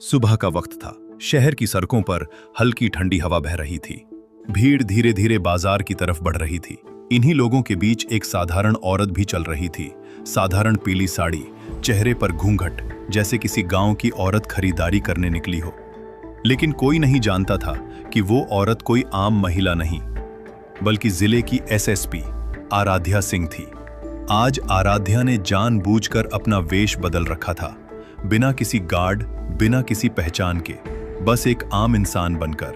सुबह का वक्त था। शहर की सड़कों पर हल्की ठंडी हवा बह रही थी। भीड़ धीरे धीरे बाजार की तरफ बढ़ रही थी। इन्हीं लोगों के बीच एक साधारण औरत भी चल रही थी। साधारण पीली साड़ी, चेहरे पर घूंघट, जैसे किसी गांव की औरत खरीदारी करने निकली हो। लेकिन कोई नहीं जानता था कि वो औरत कोई आम महिला नहीं, बल्कि जिले की एसएसपी आराध्या सिंह थी। आज आराध्या ने जानबूझकर अपना वेश बदल रखा था, बिना किसी गार्ड, बिना किसी पहचान के, बस एक आम इंसान बनकर।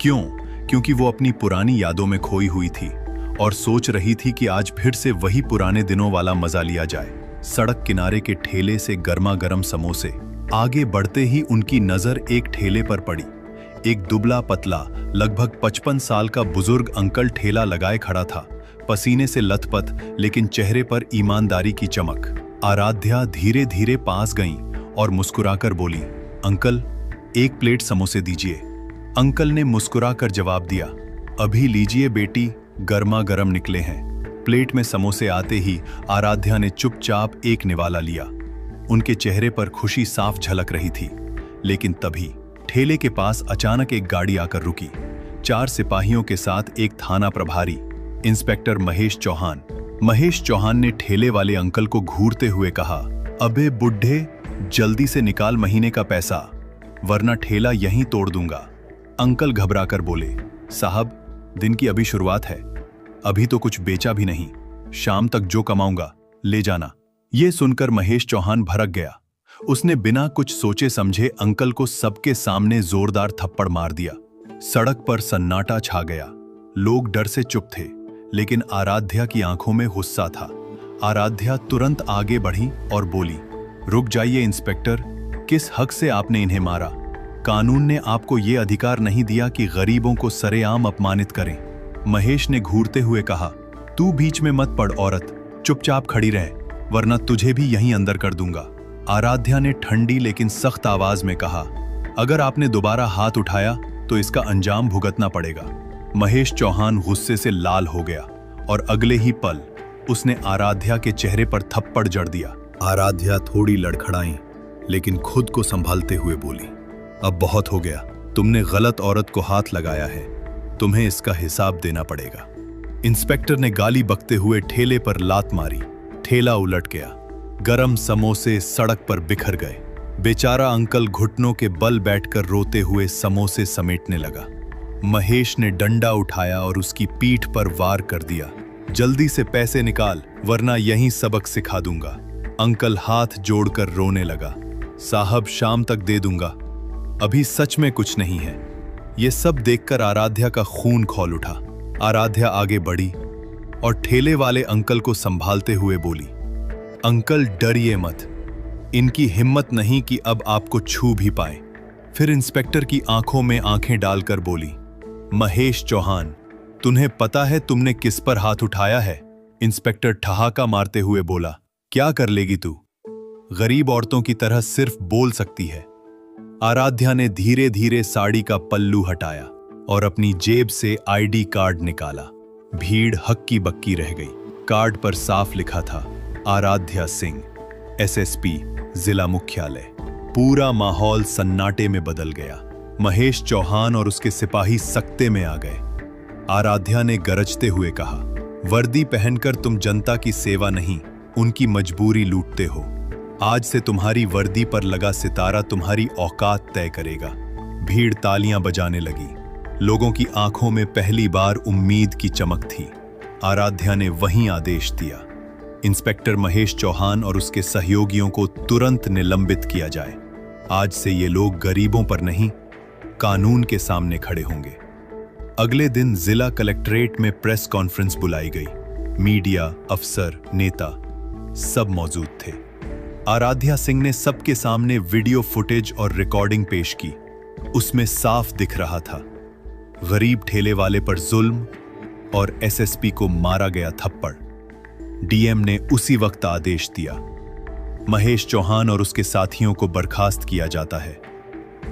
क्यों? क्योंकि वो अपनी पुरानी यादों में खोई हुई थी और सोच रही थी कि आज फिर से वही पुराने दिनों वाला मजा लिया जाए। सड़क किनारे के ठेले से गर्मा गर्म समोसे। आगे बढ़ते ही उनकी नजर एक ठेले पर पड़ी। एक दुबला पतला, लगभग 55 साल का बुजुर्ग अंकल ठेला लगाए खड़ा था, पसीने से लथपथ, लेकिन चेहरे पर ईमानदारी की चमक। आराध्या धीरे धीरे पास गईं और मुस्कुराकर बोली, अंकल, एक प्लेट समोसे दीजिए। अंकल ने मुस्कुराकर जवाब दिया, अभी लीजिए बेटी, गर्मा गर्म निकले हैं। प्लेट में समोसे आते ही आराध्या ने चुपचाप एक निवाला लिया। उनके चेहरे पर खुशी साफ झलक रही थी। लेकिन तभी ठेले के पास अचानक एक गाड़ी आकर रुकी। 4 सिपाहियों के साथ एक थाना प्रभारी, इंस्पेक्टर महेश चौहान। महेश चौहान ने ठेले वाले अंकल को घूरते हुए कहा, अबे बुड्ढे, जल्दी से निकाल महीने का पैसा, वरना ठेला यहीं तोड़ दूंगा। अंकल घबराकर बोले, साहब, दिन की अभी शुरुआत है, अभी तो कुछ बेचा भी नहीं, शाम तक जो कमाऊंगा ले जाना। ये सुनकर महेश चौहान भड़क गया। उसने बिना कुछ सोचे समझे अंकल को सबके सामने जोरदार थप्पड़ मार दिया। सड़क पर सन्नाटा छा गया। लोग डर से चुप थे, लेकिन आराध्या की आंखों में गुस्सा था। आराध्या तुरंत आगे बढ़ी और बोली, रुक जाइए इंस्पेक्टर, किस हक से आपने इन्हें मारा? कानून ने आपको ये अधिकार नहीं दिया कि गरीबों को सरेआम अपमानित करें। महेश ने घूरते हुए कहा, तू बीच में मत पड़ औरत, चुपचाप खड़ी रह, वरना तुझे भी यहीं अंदर कर दूंगा। आराध्या ने ठंडी लेकिन सख्त आवाज में कहा, अगर आपने दोबारा हाथ उठाया तो इसका अंजाम भुगतना पड़ेगा। महेश चौहान गुस्से से लाल हो गया और अगले ही पल उसने आराध्या के चेहरे पर थप्पड़ जड़ दिया। आराध्या थोड़ी लड़खड़ाई, लेकिन खुद को संभालते हुए बोली, अब बहुत हो गया, तुमने गलत औरत को हाथ लगाया है, तुम्हें इसका हिसाब देना पड़ेगा। इंस्पेक्टर ने गाली बकते हुए ठेले पर लात मारी। ठेला उलट गया। गरम समोसे सड़क पर बिखर गए। बेचारा अंकल घुटनों के बल बैठकर रोते हुए समोसे समेटने लगा। महेश ने डंडा उठाया और उसकी पीठ पर वार कर दिया, जल्दी से पैसे निकाल, वरना यहीं सबक सिखा दूंगा। अंकल हाथ जोड़कर रोने लगा, साहब, शाम तक दे दूंगा, अभी सच में कुछ नहीं है। ये सब देखकर आराध्या का खून खौल उठा। आराध्या आगे बढ़ी और ठेले वाले अंकल को संभालते हुए बोली, अंकल, डरिए मत, इनकी हिम्मत नहीं कि अब आपको छू भी पाए। फिर इंस्पेक्टर की आंखों में आंखें डालकर बोली, महेश चौहान, तुम्हें पता है तुमने किस पर हाथ उठाया है? इंस्पेक्टर ठहाका मारते हुए बोला, क्या कर लेगी तू? गरीब औरतों की तरह सिर्फ बोल सकती है। आराध्या ने धीरे धीरे साड़ी का पल्लू हटाया और अपनी जेब से आईडी कार्ड निकाला। भीड़ हक्की बक्की रह गई। कार्ड पर साफ लिखा था, आराध्या सिंह, एसएसपी, जिला मुख्यालय। पूरा माहौल सन्नाटे में बदल गया। महेश चौहान और उसके सिपाही सकते में आ गए। आराध्या ने गरजते हुए कहा, वर्दी पहनकर तुम जनता की सेवा नहीं, उनकी मजबूरी लूटते हो। आज से तुम्हारी वर्दी पर लगा सितारा तुम्हारी औकात तय करेगा। भीड़ तालियां बजाने लगी। लोगों की आंखों में पहली बार उम्मीद की चमक थी। आराध्या ने वहीं आदेश दिया, इंस्पेक्टर महेश चौहान और उसके सहयोगियों को तुरंत निलंबित किया जाए। आज से ये लोग गरीबों पर नहीं, कानून के सामने खड़े होंगे। अगले दिन जिला कलेक्ट्रेट में प्रेस कॉन्फ्रेंस बुलाई गई। मीडिया, अफसर, नेता सब मौजूद थे। आराध्या सिंह ने सबके सामने वीडियो फुटेज और रिकॉर्डिंग पेश की। उसमें साफ दिख रहा था, गरीब ठेले वाले पर जुल्म और एसएसपी को मारा गया थप्पड़। डीएम ने उसी वक्त आदेश दिया, महेश चौहान और उसके साथियों को बर्खास्त किया जाता है।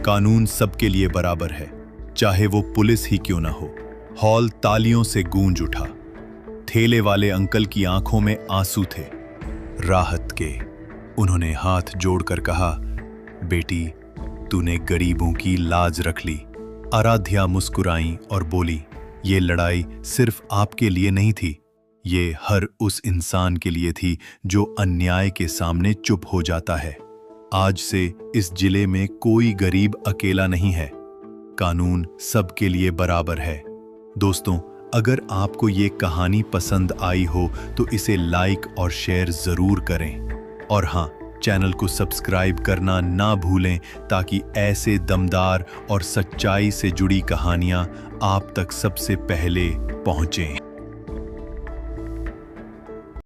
कानून सबके लिए बराबर है, चाहे वो पुलिस ही क्यों ना हो। हॉल तालियों से गूंज उठा। ठेले वाले अंकल की आंखों में आंसू थे, राहत के। उन्होंने हाथ जोड़कर कहा, बेटी, तूने गरीबों की लाज रख ली। आराध्या मुस्कुराई और बोली, ये लड़ाई सिर्फ आपके लिए नहीं थी, ये हर उस इंसान के लिए थी जो अन्याय के सामने चुप हो जाता है। आज से इस जिले में कोई गरीब अकेला नहीं है। कानून सबके लिए बराबर है। दोस्तों, अगर आपको ये कहानी पसंद आई हो तो इसे लाइक और शेयर जरूर करें। और हाँ, चैनल को सब्सक्राइब करना ना भूलें ताकि ऐसे दमदार और सच्चाई से जुड़ी कहानियां आप तक सबसे पहले पहुंचें।